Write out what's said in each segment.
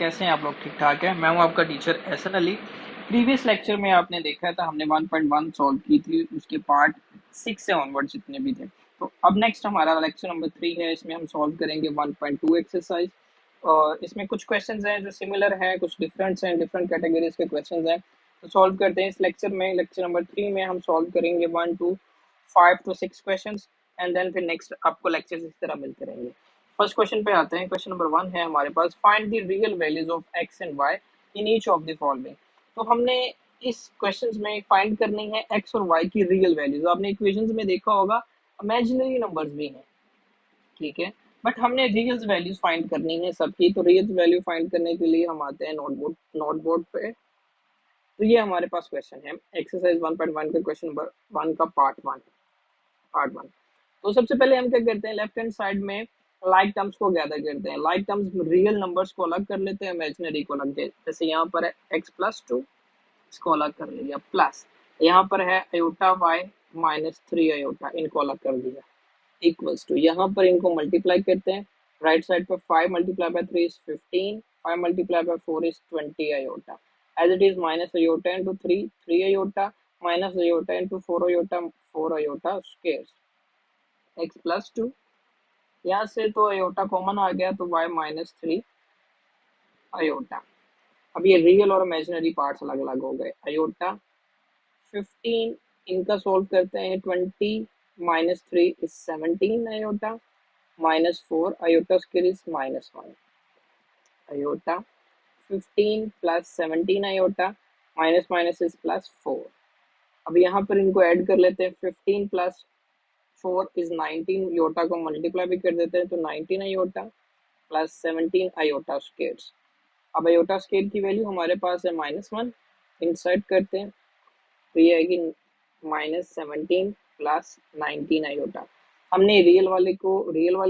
कैसे हैं आप लोग? ठीक ठाक है। मैं हूं आपका teacher Ehsan Ali. Previous lecture में आपने देखा था हमने 1.1 सॉल्व की थी, उसके पार्ट 6 से ऑनवर्ड जितने भी थे। तो अब नेक्स्ट हमारा लेक्चर नंबर 3 है, इसमें हम सॉल्व करेंगे 1.2 एक्सरसाइज। और इसमें कुछ क्वेश्चंस हैं जो सिमिलर हैं, कुछ डिफरेंट हैं, डिफरेंट कैटेगरीज के क्वेश्चंस हैं। तो सॉल्व करते हैं इस लेक्चर में। लेक्चर नंबर 3 में हम सॉल्व करेंगे 1 to 5 to 6 question, and then फिर नेक्स्ट आपको लेक्चर इस तरह मिलते रहेंगे। फर्स्ट क्वेश्चन पे आते हैं। क्वेश्चन नंबर 1 है हमारे पास, find the real values of x and y in each of the following. तो हमने इस क्वेश्चंस में फाइंड करनी है एक्स और वाई की रियल वैल्यूज। आपने इक्वेशंस में देखा होगा इमेजिनरी नंबर्स भी हैं, ठीक है, बट हमने रियल वैल्यूज फाइंड करनी है सबकी। तो रियल वैल्यू फाइंड करने के लिए हम आते हैं नोटबोर्ड पे। तो ये हमारे पास क्वेश्चन है एक्सरसाइज 1.1 के क्वेश्चन नंबर 1 का पार्ट वन। तो सबसे पहले हम क्या करते हैं, लेफ्ट हैंड साइड में लाइक टर्म्स को गैदर करते हैं। लाइक टर्म्स रियल नंबर्स को अलग कर लेते हैं, इमेजिनरी को अलग। जैसे यहाँ पर है x+2, इसको अलग कर लिया, प्लस यहाँ पर है अयोटा y -3 अयोटा, इनको अलग कर दिया, इक्वल्स टू यहाँ पर इनको मल्टीप्लाई करते हैं। राइट साइड पर 5 multiply by 3 is 15, 5 multiply by 4 is 20 iota, as it is minus iota into 3 iota, minus iota into 4 iota, 4 iota square, x+2। यहाँ से तो अयोटा कॉमन आ गया, तो y -3 अयोटा। अब ये रियल और इमेजिनरी पार्ट्स अलग अलग हो गए। अयोटा 15, इनका सोल्व करते हैं, 20 -3 is 17 iota, -4 iota square is -1 iota, 15 plus 17 iota, minus minus is +4। अब यहाँ पर इनको ऐड कर लेते हैं, 15 प्लस 4 इज 19, अयोटा को मल्टीप्लाई भी कर देते हैं, तो 19 अयोटा प्लस 17 अयोटा स्क्वायर। अब अयोटा स्क्वायर की वैल्यू हमारे पास है -1, इंसर्ट करते हैं, तो ये आएगी -17 प्लस 19 अयोटा। हमने रियल वाले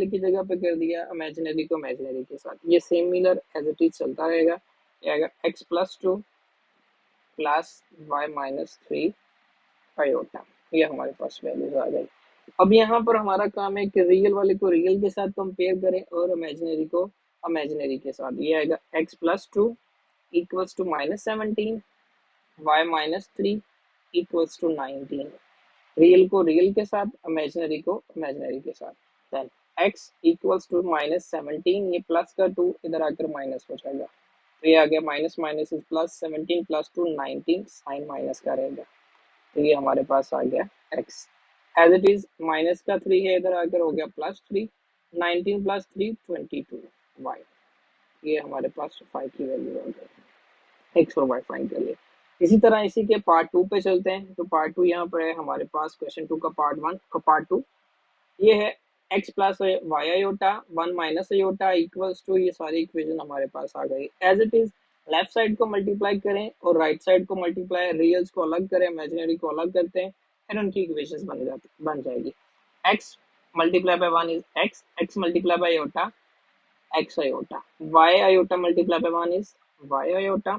की जगह पे कर दिया, इमेजिनरी को इमेजिनरी के साथ। ये सिमिलर एज इट इज चलता रहेगा। ये आएगा x+2 प्लस y-3 अयोटा। ये हमारे पास वैल्यूज आ गई। अब यहाँ पर हमारा काम है कि रियल वाले को रियल के साथ कंपेयर करें और इमेजिनरी को इमेजिनरी के साथ। ये आएगा x+2 equals to -17, y-3 equals to 19। Real को रियल के साथ, इमेजिनरी को इमेजिनरी के साथ। देन x इक्वल्स टू -17, ये प्लस का 2 इधर आकर माइनस हो जाएगा, तो ये आ गया minus minus is plus, 17 plus 2 19, sign minus का रहेगा, तो ये हमारे पास आ गया x। As it is minus का 3 है, इधर आकर हो गया +3, 19 प्लस 3 22 y। ये हमारे पास 5 की वैल्यू आ गई, x और y फाइंड कर लिए। इसी तरह इसी के पार्ट 2 पे चलते हैं। तो पार्ट 2 यहाँ पर है हमारे पास, क्वेश्चन 2 का पार्ट 1 का पार्ट 2 ये है, x plus y iota 1 minus iota equals to, ये सारी इक्वेशन हमारे पास आ गई। As it is left side को मल्टीप्लाई करें और राइट साइड को मल्टीप्लाई, रियल्स को अलग करें, इमेजिनरी को अलग करते हैं, फिर उनकी इक्वेशंस बन जाएगी। x multiply by 1 is x, x multiply by iota x iota, y iota multiply by 1 is y iota,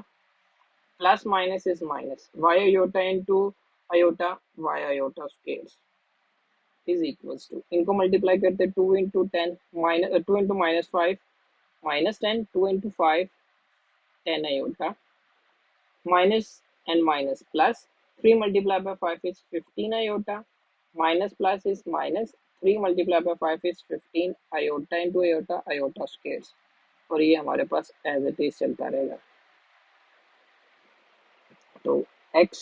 plus minus is minus, y iota into iota y iota square is equals to, इनको multiply करते 2 into 10 minus 2 into -5 -10, 2 into 5 10 iota, minus and minus plus, 3 multiply by 5 is 15 iota, minus plus is minus, 3 multiply by 5 is 15 iota into iota iota square, और ये हमारे पास as it is चलता रहेगा। तो x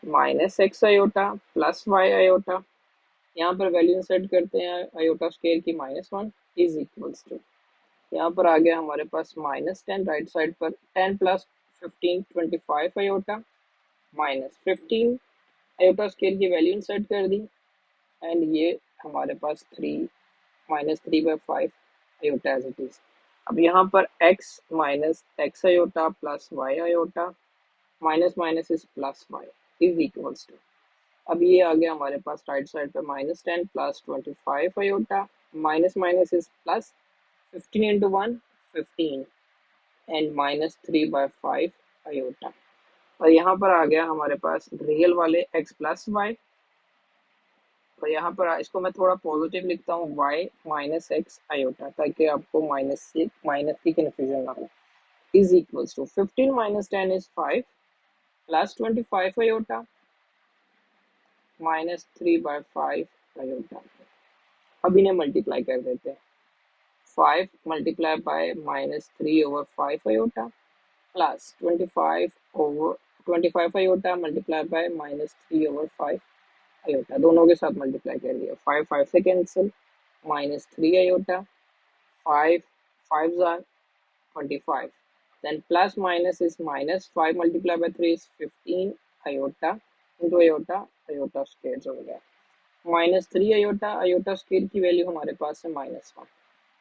minus x iota plus y iota, यहाँ पर value insert करते हैं अयोटा स्क्वायर की -1 इज इक्वल्स टू, यहाँ पर आ गया हमारे पास -10, राइट साइड पर 10 plus 15 25 iota, minus 15 iota square की वैल्यू इंसर्ट कर दी, एंड ये हमारे पास 3 -3/5 अयोटा एज इट इज। अब यहाँ पर x minus x iota plus y iota, minus minus is plus y is equals to, अब ये आ गया हमारे पास राइट साइड पे -10 plus 25 iota, minus minus is plus, 15 into 1 15 and -3/5 iota, और यहाँ पर आ गया हमारे पास रियल वाले x प्लस वाई, और यहाँ पर इसको मैं थोड़ा पॉजिटिव लिखता हूँ y माइनस एक्स अयोटा, ताकि आपको माइनस की कन्फ्यूजन ना हो। is equals to 15 minus 10 is 5 plus 25 iota minus 3 by 5 iota. अब इन्हें मल्टीप्लाई कर देते हैं. 5 multiplied by minus 3 over 5 iota plus 25 iota multiplied by minus 3 over 5 iota. दोनों के साथ मल्टीप्लाई कर दिया. 5 5 से cancel, minus 3 iota, 5 5s are 25. Then plus minus is minus 5 multiplied by 3 is 15 iota into iota, iota squares हो गया. minus 3 iota, iota square की value हमारे पास है minus 1.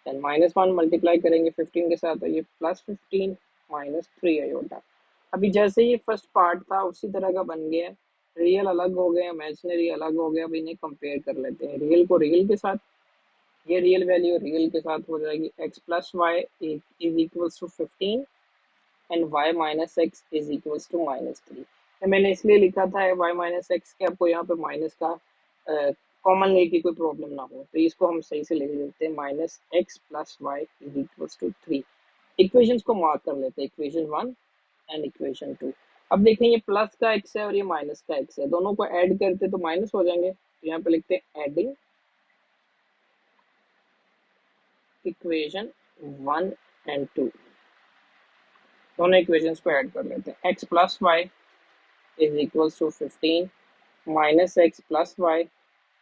देन माइनस 1 मल्टीप्लाई करेंगे 15 के साथ, तो ये प्लस 15 माइनस 3 आयोटा. अभी जैसे ये फर्स्ट पार्ट था उसी तरह का बन गया. रियल अलग हो गया, इमेजिनरी अलग हो गया. अब इन्हें कंपेयर कर लेते हैं. रियल को रियल के साथ, ये रियल वैल्यू रियल के साथ हो जाएगी. x plus y is equals to 15 and y minus x is equals to minus 3. मैंने इसलिए लिखा था y माइनस एक्स के, आपको यहाँ पे माइनस का कॉमन लेके कोई प्रॉब्लम ना हो, तो इसको हम सही से लिख देते हैं. Minus x plus y is equals to 3. Equations को मार्क कर लेते हैं, इक्वेशन 1 एंड इक्वेशन 2. अब देखें ये प्लस का एक्स है और ये माइनस का एक्स है, दोनों को ऐड करते तो माइनस हो जाएंगे. तो यहाँ पे लिखते हैं एडिंग इक्वेशन 1 एंड 2. दोनों इक्वेशंस को ऐड कर लेते हैं. X plus y is equals to 15 minus x plus y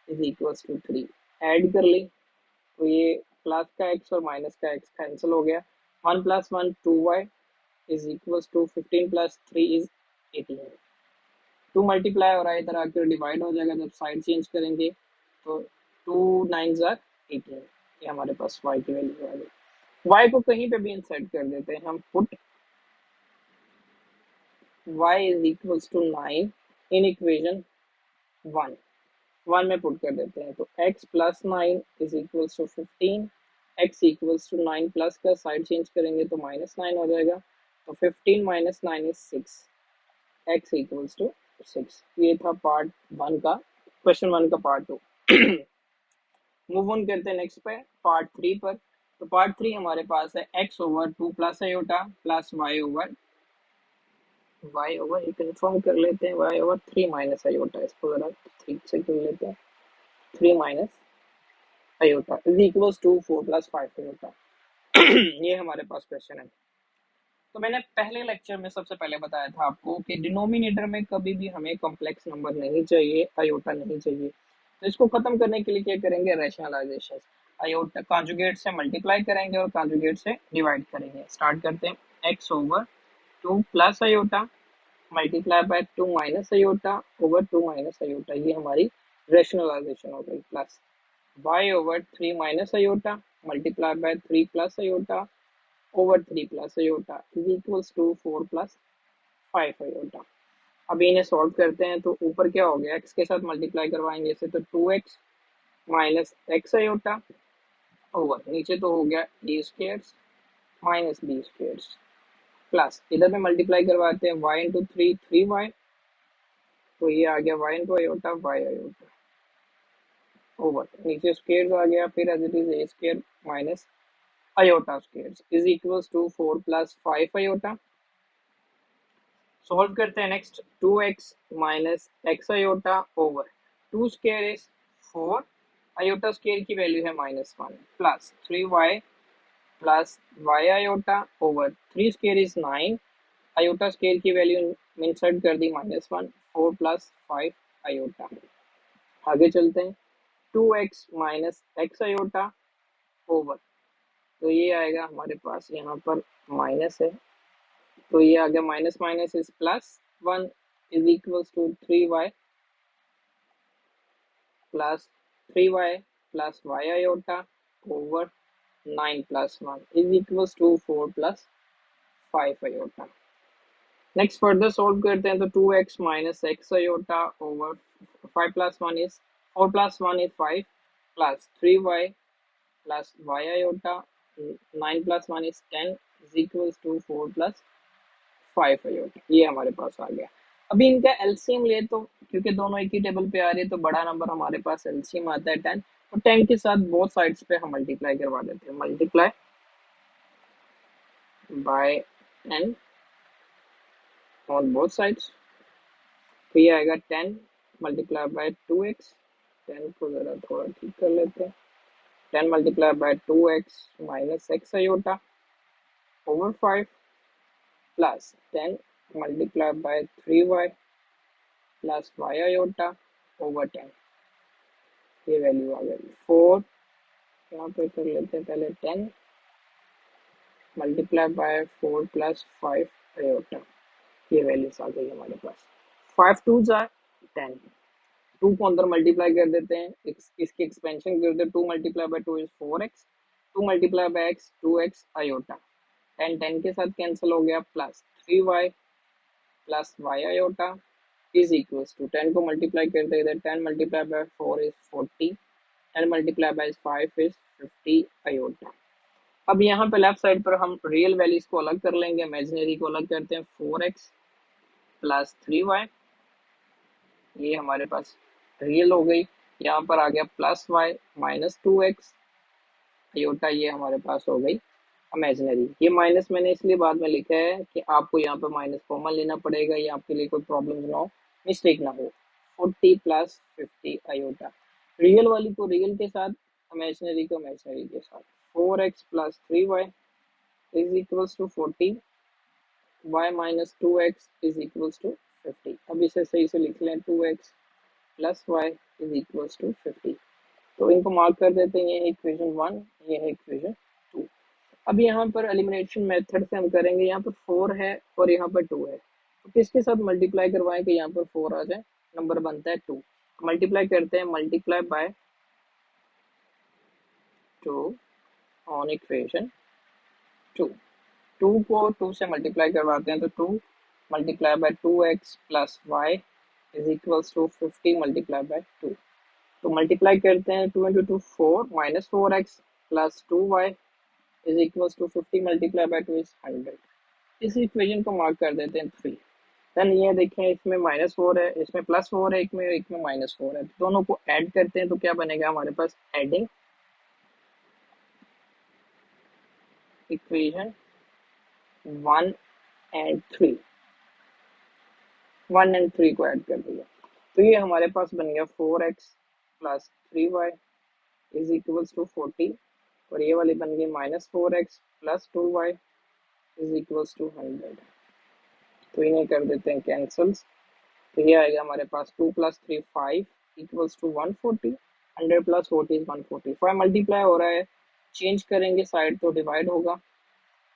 is equals to 3. Add कर ली तो ये प्लस का एक्स और माइनस का एक्स कैंसिल हो गया. 1 plus 1 2y is equals to 15 plus 3 is 18. 2 multiply हो रहा है, इधर आकर डिवाइड हो जाएगा. जब साइड चेंज करेंगे तो 2 9s are 18. ये हमारे पास y की वैल्यू आ गई. y को कहीं पे भी इंसर्ट कर देते हैं हम. Put y is equals to 9 in equation 1 में पुट कर देते हैं. तो x plus 9 is equals to 15. x equals to 9 plus का साइड चेंज करेंगे तो माइनस 9 हो जाएगा. तो 15 minus 9 is 6. x equals to 6. ये था पार्ट 1 का, क्वेश्चन 1 का पार्ट 2. मूव ऑन करते हैं नेक्स्ट पे, पार्ट 3 पर. तो पार्ट 3 हमारे पास है x over 2 plus iota plus y over ये कंफर्म कर लेते हैं, y ओवर 3 माइनस आयोटा. इसको जरा 3 से कर लेते हैं. 3 minus iota is equals to 4 plus 5 iota. ये हमारे पास क्वेश्चन है. तो मैंने पहले लेक्चर में सबसे पहले बताया था आपको कि डिनोमिनेटर में कभी भी हमें कॉम्प्लेक्स नंबर नहीं चाहिए, आयोटा नहीं चाहिए. तो इसको खत्म करने के लिए क्या करेंगे, रैशनलाइजेशन. आयोटा कॉन्जुगेट से मल्टीप्लाई करेंगे और कॉन्जुगेट से डिवाइड करेंगे. स्टार्ट करते हैं. x over 2 plus iota multiply by 2 minus iota over 2 minus iota. ये हमारी रैशनलाइजेशन हो गई. Plus y over 3 minus iota multiply by 3 plus iota over 3 plus iota is equals to 4 plus 5 iota. अब इन्हें solve करते हैं. तो ऊपर क्या हो गया, x के साथ मल्टीप्लाई करवाएंगे इसे, तो 2x minus x iota over नीचे तो हो गया a squares minus b squares plus इधर में मल्टीप्लाई करवाते हैं y इंटू 3 3y. तो ये आ गया y into iota y iota over नीचे स्क्वायर्स आ गया. फिर as it is a square minus iota squares is equals to 4 plus 5 iota. Solve करते हैं next. 2x minus x iota over 2 square is 4, iota square की value है minus 1 plus 3y plus y iota over 3 square is 9, iota square की value insert कर दी minus 1, 4 plus 5 iota. आगे चलते हैं. 2x minus x iota over, तो ये आएगा हमारे पास यहाँ पर माइनस है, तो ये आ गया minus minus is plus 1 is equals to 3y plus y iota over 9 plus 1 is equals to 4 plus 5 iota. Next further solve करते हैं. तो 2x minus x iota over 5 plus 1 is 4 plus 1 is 5 plus 3y plus y iota 9 plus 1 is 10 is equals to 4 plus 5 iota. ये हमारे पास आ गया. अभी इनका एलसीएम ले, तो क्योंकि दोनों एक ही टेबल पे आ रही है तो बड़ा नंबर हमारे पास एलसीएम आता है 10. तो 10 के साथ बोथ साइड्स पे हम मल्टीप्लाई करवा देते हैं. Multiply by 10 on both sides. तो ये आएगा 10 मल्टीप्लाई बाय 2x। 10 को ज़रा थोड़ा ठीक कर लेते हैं। 10 multiply by 2x minus x iota over 5 plus 10 multiply by 3y plus y iota over 10। ये वैल्यू आ गई 4। यहाँ पे कर लेते हैं पहले 10 मल्टीप्लाई बाय 4 प्लस 5 आयोटा। ये वैल्यूज आ गई हमारे पास। 5 टू जार 10। 2 को अंदर मल्टीप्लाई कर देते हैं, इसकी एक्सपेंशन कर देते, 2 multiply by 2 is 4x, 2 multiply by x 2x iota. 10 10 के साथ कैंसिल हो गया, plus 3y plus y iota is equals to 10 को मल्टीप्लाई कर देते, 10 multiply by 4 is 40, 10 multiply by 5 is 50 iota. अब यहाँ पे लेफ्ट साइड पर हम रियल वैल्यूज को अलग कर लेंगे, इमेजिनरी को अलग करते हैं। 4x प्लस 3y, ये हमारे पास रियल हो गई। यहाँ पर आ गया plus Y minus 2x iota, ये हमारे पास हो गई इमेजिनरी। ये माइनस मैंने इसलिए बाद में लिखा है कि आपको यहाँ पर माइनस कॉमन लेना पड़ेगा, ये आपके लिए कोई प्रॉब्लम ना हो, मिस्टेक ना हो। 40 प्लस 50 आयोटा, रियल वाली को रियल के साथ, इमेजिनरी को इमेजिनरी के साथ। 4x plus 3y is equals to 40, y minus 2x is equals to 50। अब इसे सही से लिख लें, 2x plus y is equals to 50। तो इनको मार्क कर देते हैं, ये है इक्वेशन 1, ये है इक्वेशन 2। अब यहाँ पर एलिमिनेशन मेथड से हम करेंगे। यहाँ पर 4 है और यहाँ पर 2 है, तो किसके साथ मल्टीप्लाई करवाएं कि यहाँ पर 4 आ जाए, नंबर बनता है 2। मल्टीप्लाई करते हैं, मल्टीप्लाई बाय 2 ऑन इक्वेशन 2। 2 को 2 से मल्टीप्लाई करवाते हैं, तो 2 multiply by 2x plus y is equals to 50 multiply by 2। तो मल्टीप्लाई करते हैं, 2 into 2 4 minus 4x plus 2y is equals to 50 multiply by 2 is 100। इस इक्वेशन को मार्क कर देते हैं 3। देन ये देखें, इसमें -4 है, इसमें +4 है, एक में -4 है, दोनों को ऐड करते हैं तो क्या बनेगा हमारे पास, एडिंग इक्वेशन 1 एंड 3, 1 एंड 3 को ऐड कर दिया, तो ये हमारे पास बन गया 4x plus 3y is equals to 40, और ये वाली बन गई -4x plus 2y is equals to 100। तो इन्हें कर देते हैं कैंसल्स, तो ये आएगा हमारे पास 2 plus 3 5 equals to 140, 100 plus 40 is 140। 5 multiply हो रहा है, चेंज करेंगे साइड तो डिवाइड होगा,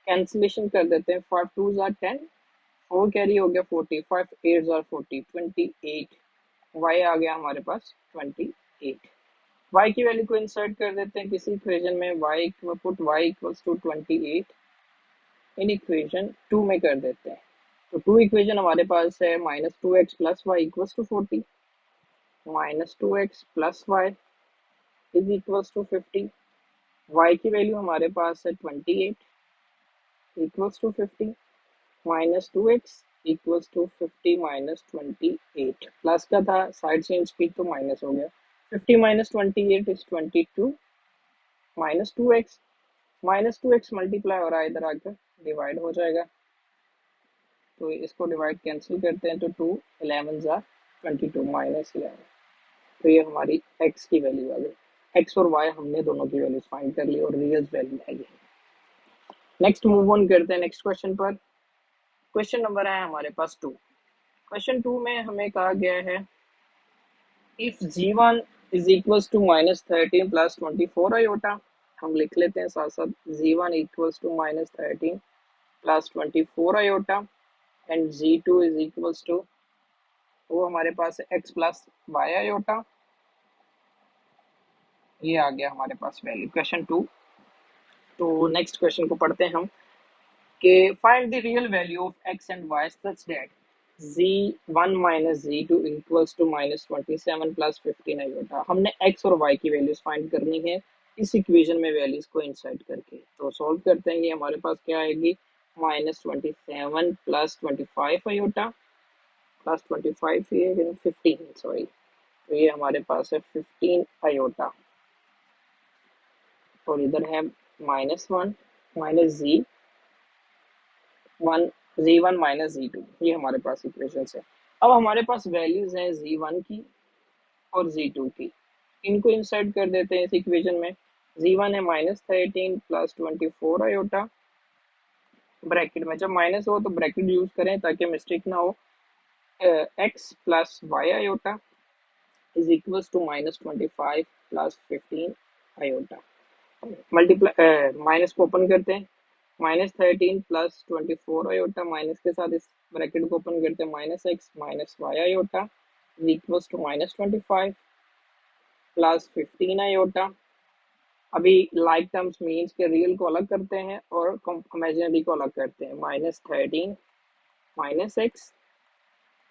कैंसिलेशन कर देते हैं, 5 टू जार 10, 4 कैरी हो गया 40, 5 8 जार 40, 28, y आ गया हमारे पास 28। y की वैल्यू को इंसर्ट कर देते हैं किसी इक्वेशन में, y put y equals to 28 in equation 2 में कर देते हैं। तो 2 इक्वेशन हमारे पास है, -2x plus y equals to 40, -2x plus y is equals to 50। y की वैल्यू हमारे पास है 28 equals to 50, -2x equals to 50 minus 28, plus का था, साइड चेंज की तो माइनस हो गया, 50 minus 28 is 22, -2x, -2x multiply हो रहा है, इधर आकर डिवाइड हो जाएगा, तो इसको डिवाइड कैंसिल करते हैं, तो 2 11 जार 22 -11। तो ये हमारी x की वैल्यू आ गई। x और y हमने दोनों की वैल्यूज फाइंड कर ली और रियल वैल्यू आ गई। नेक्स्ट मूव ऑन करते हैं नेक्स्ट क्वेश्चन पर। क्वेश्चन नंबर है हमारे पास 2। क्वेश्चन 2 में हमें कहा गया है, if g1 is equals to -13 plus 24 iota, हम लिख लेते हैं साथ साथ, g1 equals to -13 plus 24 iota and g2 is equals to, वो हमारे पास है x प्लस वाई आयोटा। ये आ गया हमारे पास वैल्यू, क्वेश्चन 2। तो नेक्स्ट क्वेश्चन को पढ़ते हैं हम, कि find the real value of x and y such that z1 minus z2 equals to -27 plus 15 iota. हमने x और y की वैल्यूज फाइंड करनी है इस इक्वेशन में वैल्यूज को इंसर्ट करके। तो सॉल्व करते हैं, ये हमारे पास क्या आएगी, -27 प्लस 25 आयोटा प्लस 25 ये 15 सॉरी, तो ये हमारे पास है 15 आयोटा, और इधर है -1 minus z one z1 minus z2, ये हमारे पास इक्वेशन है। अब हमारे पास वैल्यूज हैं z1 की और z2 की, इनको इंसर्ट कर देते हैं इस इक्वेशन में। z1 है -13 प्लस 24 आयोटा, ब्रैकेट में जब माइनस हो तो ब्रैकेट यूज करें ताकि मिस्टेक ना हो। x plus y iota is equals to -25 plus 15 iota. Multiply minus को ओपन करते हैं, -13 प्लस 24 आयोटा, माइनस के साथ इस ब्रैकेट को ओपन करते हैं, -x minus y iota is equals to -25 plus 15 iota. अभी लाइक टर्म्स मीन्स के रियल को अलग करते हैं और इमेजिनरी को अलग करते हैं। -13 minus x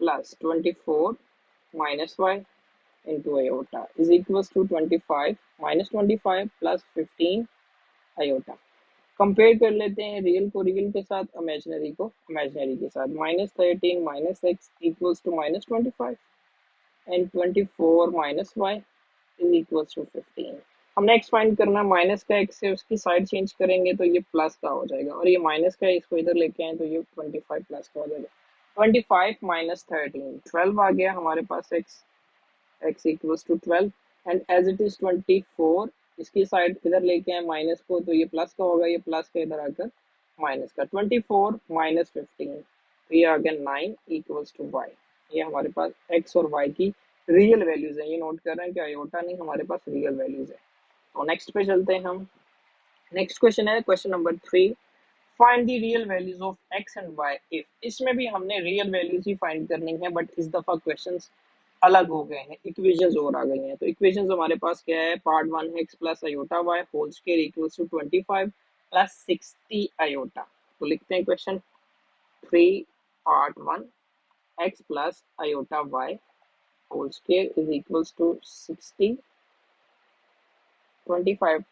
plus 24 minus y into iota is equals to 25 -25 plus 15 iota. Compare कर लेते हैं रियल को रियल के साथ, इमेजिनरी को इमेजिनरी के साथ। -13 minus x equals to -25 and 24 minus y is equals to 15। हमने एक्स फाइंड करना है, माइनस का एक्स है उसकी साइड चेंज करेंगे तो ये प्लस का हो जाएगा, और ये माइनस का है इसको इधर लेके आए तो ये 25 प्लस का हो जाएगा। 25 माइनस 13 12 आ गया हमारे पास x, x equals to 12 and as it is 24, इसकी साइड इधर लेके आए माइनस को तो ये प्लस का होगा, ये प्लस का इधर आकर माइनस का। 24 माइनस 15 तो ये आ गया 9 इक्वल्स टू y। ये हमारे पास x और y की रियल वैल्यूज है, ये नोट कर रहे हैं कि आयोटा नहीं, हमारे पास रियल वैल्यूज है। तो नेक्स्ट पे चलते हैं हम। नेक्स्ट क्वेश्चन है question number 3, find the real values of x and y if. इसमें भी हमने रियल वैल्यूज ही फाइंड करनी है, बट इस दफा क्वेश्चंस अलग हो गए हैं, इक्वेशंस और आ गई हैं। तो इक्वेशंस हमारे पास क्या है, part 1 x plus iota y whole square equals to 25 plus 60 iota. तो लिखते हैं question 3 part 1 x plus iota y whole square is equals to 60 25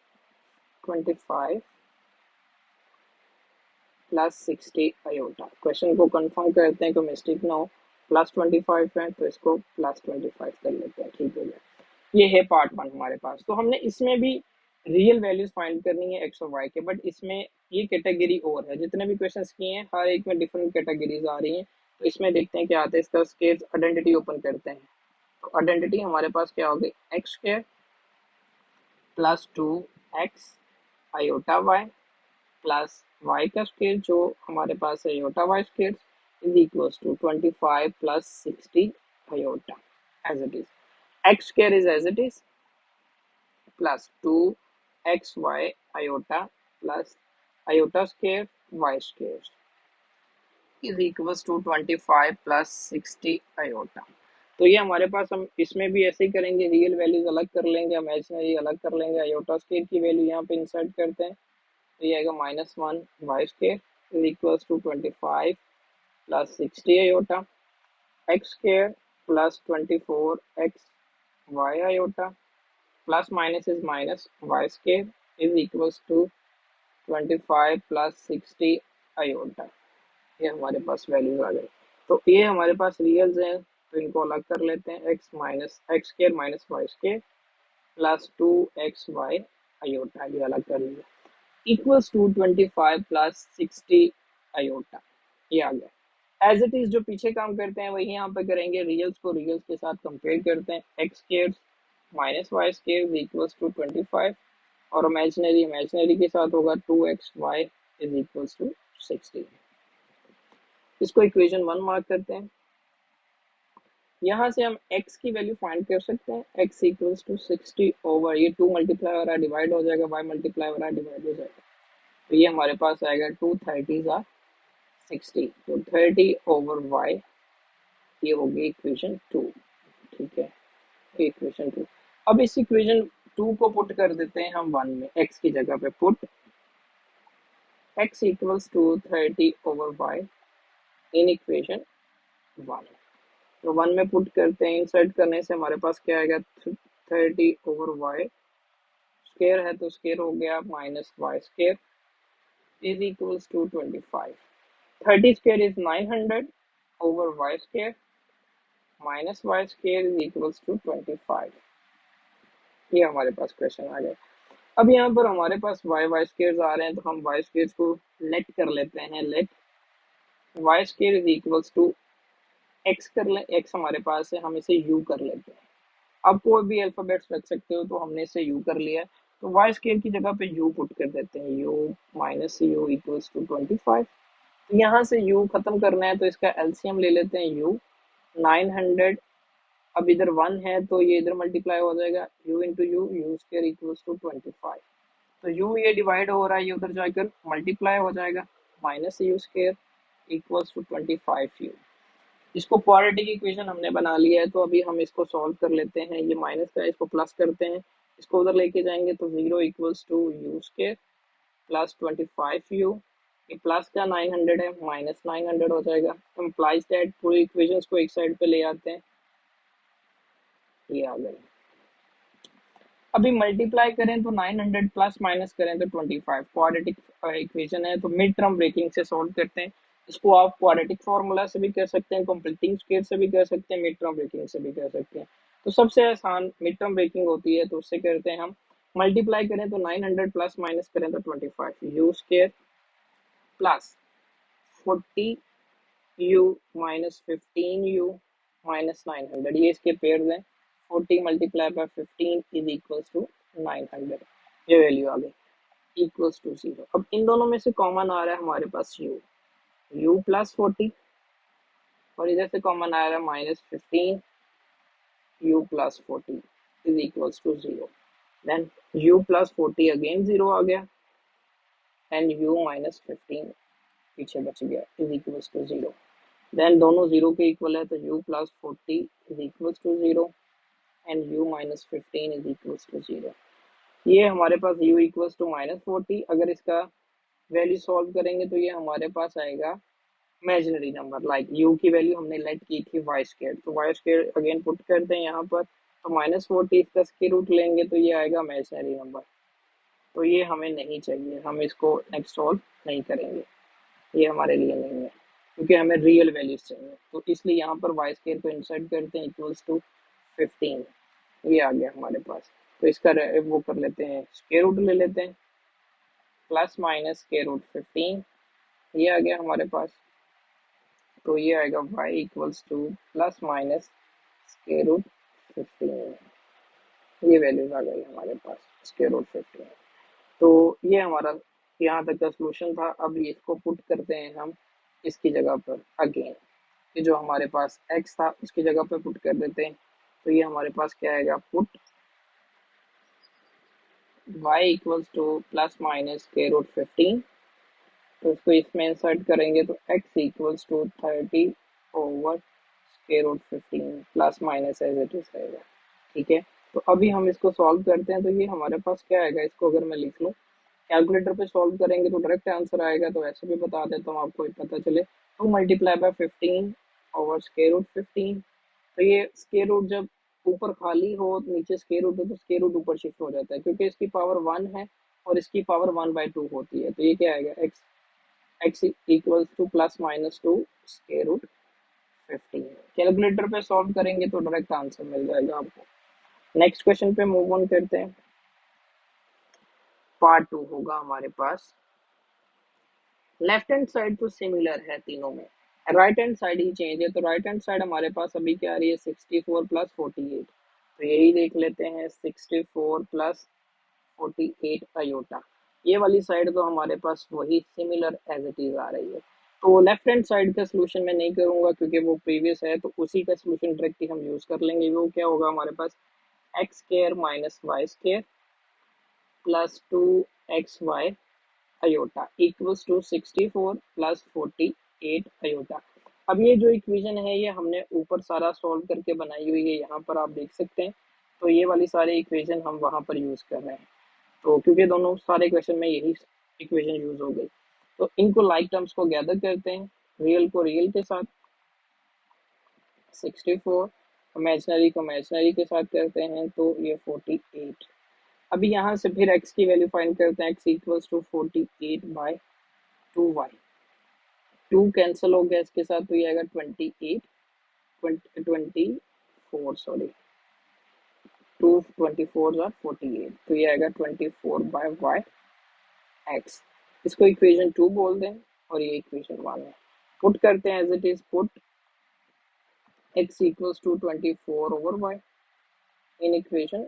plus 60 iota. Question को कंफर्म करते हैं कि मिस्टेक ना हो, प्लस 25 है तो इसको प्लस 25 कर लेते हैं, ठीक हो गया। ये है पार्ट 1 हमारे पास। तो हमने इसमें भी रियल वैल्यूज फाइंड करनी है एक्स और वाई के, बट इसमें ये कैटेगरी और है, जितने भी क्वेश्चंस किए हैं हर एक में डिफरेंट कैटेगरीज आ रही हैं। तो इसमें देखते हैं क्या आता है, इसका स्केल आइडेंटिटी ओपन करते हैं। तो आइडेंटिटी हमारे पास क्या होगी, x square plus 2x iota y plus y का स्क्वायर जो हमारे पास है iota y square is equals to 25 plus 60 iota as it is. X square is as it is plus 2xy iota plus iota square y square is equals to 25 plus 60 iota. तो ये हमारे पास, हम इसमें भी ऐसे ही करेंगे, रियल वैल्यूज अलग कर लेंगे, इमेजिनरी अलग कर लेंगे। आयोटा स्क्वायर की वैल्यू यहाँ पे इंसर्ट करते हैं तो ये आएगा -1 y square is equals to 25 plus 60 iota, x square plus 24 x y iota plus minus is minus y square is equals to 25 plus 60 iota. ये हमारे पास वैल्यूज आ गई। तो ये हमारे पास रियल्स हैं तो इनको अलग कर लेते हैं, x minus x square minus y square plus 2xy iota, ये अलग कर लिया, इक्वल्स टू 25 प्लस 60 आयोटा, ये आ गया। एज इट इज जो पीछे काम करते हैं वही यहाँ पे करेंगे, रियल्स को रियल्स के साथ कंपेयर करते हैं, x square minus y square equals to 25 और इमेजिनरी इमेजिनरी के साथ होगा 2xy इज इक्वल्स टू 60। इसको इक्वेशन 1 मार्क करते हैं। यहाँ से हम x की वैल्यू फाइंड कर सकते हैं, x इक्वल्स टू 60 ओवर ये 2 मल्टीप्लाई हो रहा है डिवाइड हो जाएगा, y मल्टीप्लाई हो रहा है डिवाइड हो जाएगा, तो ये हमारे पास आएगा 2 30s आर 60, तो 30 ओवर y, ये होगी इक्वेशन 2, ठीक है, इक्वेशन 2। अब इस इक्वेशन 2 को पुट कर देते हैं हम 1 में, x की जगह पे put x equals to 30 over y in equation 1। तो 1 में पुट करते हैं, इंसर्ट करने से हमारे पास क्या आएगा, 30 ओवर वाई स्क्वायर है तो स्क्वायर हो गया minus y square is equals to 25। 30 square is 900 over y square minus y square is equals to 25। ये हमारे पास क्वेश्चन आ गया। अब यहाँ पर हमारे पास वाई वाई स्क्वायर आ रहे हैं तो हम वाई स्क्वायर को लेट कर लेते हैं, let y square is equals to x कर लें, एक्स हमारे पास है, हम इसे यू कर लेते हैं। अब कोई भी अल्फाबेट्स रख सकते हो, तो हमने इसे यू कर लिया है, तो वाई स्केयर की जगह पे यू पुट कर देते हैं, u minus u equals to 25। यहाँ से यू खत्म करना है तो इसका एलसीएम ले लेते हैं, यू 900। अब इधर 1 है तो ये इधर मल्टीप्लाई हो जाएगा, u into u, u square equals to 25। तो यू ये डिवाइड हो रहा है, ये उधर जाकर मल्टीप्लाई हो जाएगा, minus u square equals to 25 u. इसको क्वाड्रेटिक इक्वेशन हमने बना लिया है, तो अभी हम इसको सॉल्व कर लेते हैं। ये माइनस का इसको प्लस करते हैं, इसको उधर लेके जाएंगे तो 0 equals to u square plus 25 u, ये प्लस का 900 है, माइनस 900 हो जाएगा। इम्प्लाइज दैट पूरी इक्वेशंस को एक साइड पे ले आते हैं, ये आ गए। अभी मल्टीप्लाई करें तो 900 प्लस माइनस करें तो 25, क्वाड्रेटिक इक्वेशन है, तो मिड टर्म ब्रेकिंग से सॉल्व करते हैं। इसको आप क्वाड्रेटिक फार्मूला से भी कर सकते हैं, कंप्लीटिंग स्केयर से भी कर सकते हैं, मिड टर्म ब्रेकिंग से भी कर सकते हैं। तो सबसे आसान मिड टर्म ब्रेकिंग होती है, तो उससे करते हैं हम। मल्टीप्लाई करें तो 900 प्लस माइनस करें तो 25 u square plus 40 u minus 15 u minus 900, ये इसके पेयर हैं। 40 multiply by 15 is equals to 900, ये वैल्यू आ गई इक्वल्स टू 0। अब इन दोनों में से कॉमन आ रहा है हमारे पास यू, यू प्लस 40, और इधर से कॉमन आ रहा है minus 15 u plus 40 is equals to 0। Then u plus 40 again 0 आ गया, एंड यू माइनस 15 पीछे बच गया इज इक्वल्स टू 0। देन दोनों 0 के इक्वल है, तो u plus 40 is equals to 0 and u minus 15 is equals to 0। ये हमारे पास u इक्वल्स टू माइनस 40, अगर इसका वैल्यू सॉल्व करेंगे तो ये हमारे पास आएगा इमेजिनरी नंबर। लाइक u की वैल्यू हमने लेट की थी वाई स्केयर, तो वाई स्केयर अगेन पुट करते हैं यहाँ पर, तो माइनस 40 इसका स्क्वायर रूट लेंगे तो ये आएगा इमेजिनरी नंबर। तो ये हमें नहीं चाहिए, हम इसको नेक्स्ट सॉल्व नहीं करेंगे, ये हमारे लिए नहीं है, क्योंकि हमें रियल वैल्यूज चाहिए। तो इसलिए यहाँ पर वाई स्केयर को इंसर्ट करते हैं, इक्वल्स टू 15, ये आ गया हमारे पास। तो इसका वो कर लेते हैं, स्क्वायर रूट ले लेते हैं, प्लस माइनस स्क्वायर रूट 15, ये आ गया हमारे पास। तो ये आएगा y equals to plus minus square root 15, ये वैल्यूज आ गई हमारे पास, स्क्वायर रूट 15। तो ये हमारा यहाँ तक का सोल्यूशन था। अब इसको पुट करते हैं हम इसकी जगह पर अगेन, कि जो हमारे पास x था उसकी जगह पे पुट कर देते हैं। तो ये हमारे पास क्या आएगा, put y equals to plus minus square root 15, तो इसको इसमें इंसर्ट करेंगे तो x equals to 30 over square root 15 plus minus as it is रहेगा। ठीक है, तो अभी हम इसको सॉल्व करते हैं, तो ये हमारे पास क्या आएगा, इसको अगर मैं लिख लूँ कैलकुलेटर पे सॉल्व करेंगे तो डायरेक्ट आंसर आएगा, तो ऐसे भी बता देता हूँ आपको पता चले। 2 multiply by 15 over square root 15, तो ये स्क्वायर रूट जब ऊपर खाली हो नीचे स्क्वायर रूट हो तो स्क्वायर रूट ऊपर शिफ्ट हो जाता है, क्योंकि इसकी पावर 1 है और इसकी पावर 1/2 होती है। तो ये क्या आएगा, x equals to plus minus 2 square root 15। Calculator पे सॉल्व करेंगे तो डायरेक्ट आंसर मिल जाएगा आपको। नेक्स्ट क्वेश्चन पे मूव ऑन करते हैं। पार्ट 2 होगा हमारे पास। लेफ्ट हैंड साइड तो सिमिलर है तीनों में, राइट हैंड साइड ही चेंज है। तो राइट हैंड साइड हमारे पास अभी क्या आ रही है, 64 प्लस 48, तो यही देख लेते हैं, 64 प्लस 48 आयोटा। ये वाली साइड तो हमारे पास वही सिमिलर एज इट इज आ रही है। तो लेफ्ट हैंड साइड का सोल्यूशन मैं नहीं करूंगा क्योंकि वो प्रीवियस है, तो उसी का सोल्यूशन डायरेक्टली हम यूज कर लेंगे। वो क्या होगा हमारे पास, x square minus y square plus 2xy iota equals to 64 plus 48 iota. अब ये जो इक्वेशन है ये हमने ऊपर सारा सॉल्व करके बनाई हुई है, यहाँ पर आप देख सकते हैं। तो ये वाली सारी इक्वेशन हम वहाँ पर यूज कर रहे हैं, तो क्योंकि दोनों सारे इक्वेशन में यही इक्वेशन यूज हो गई, तो इनको लाइक टर्म्स को गैदर करते हैं, रियल को रियल के साथ 64, इमेजिनरी को इमेजिनरी के साथ करते हैं तो ये 48। अभी यहाँ से फिर x की वैल्यू फाइंड करते हैं, x equals to 48 by 2y, 2 cancel हो गया इसके साथ, तो ये आएगा 28 24 सॉरी 2 24 और 48, तो ये आएगा 24 बाय y x। इसको इक्वेशन 2 बोल दें और ये इक्वेशन 1 है। पुट करते हैं as it is, put x equals to 24/y in equation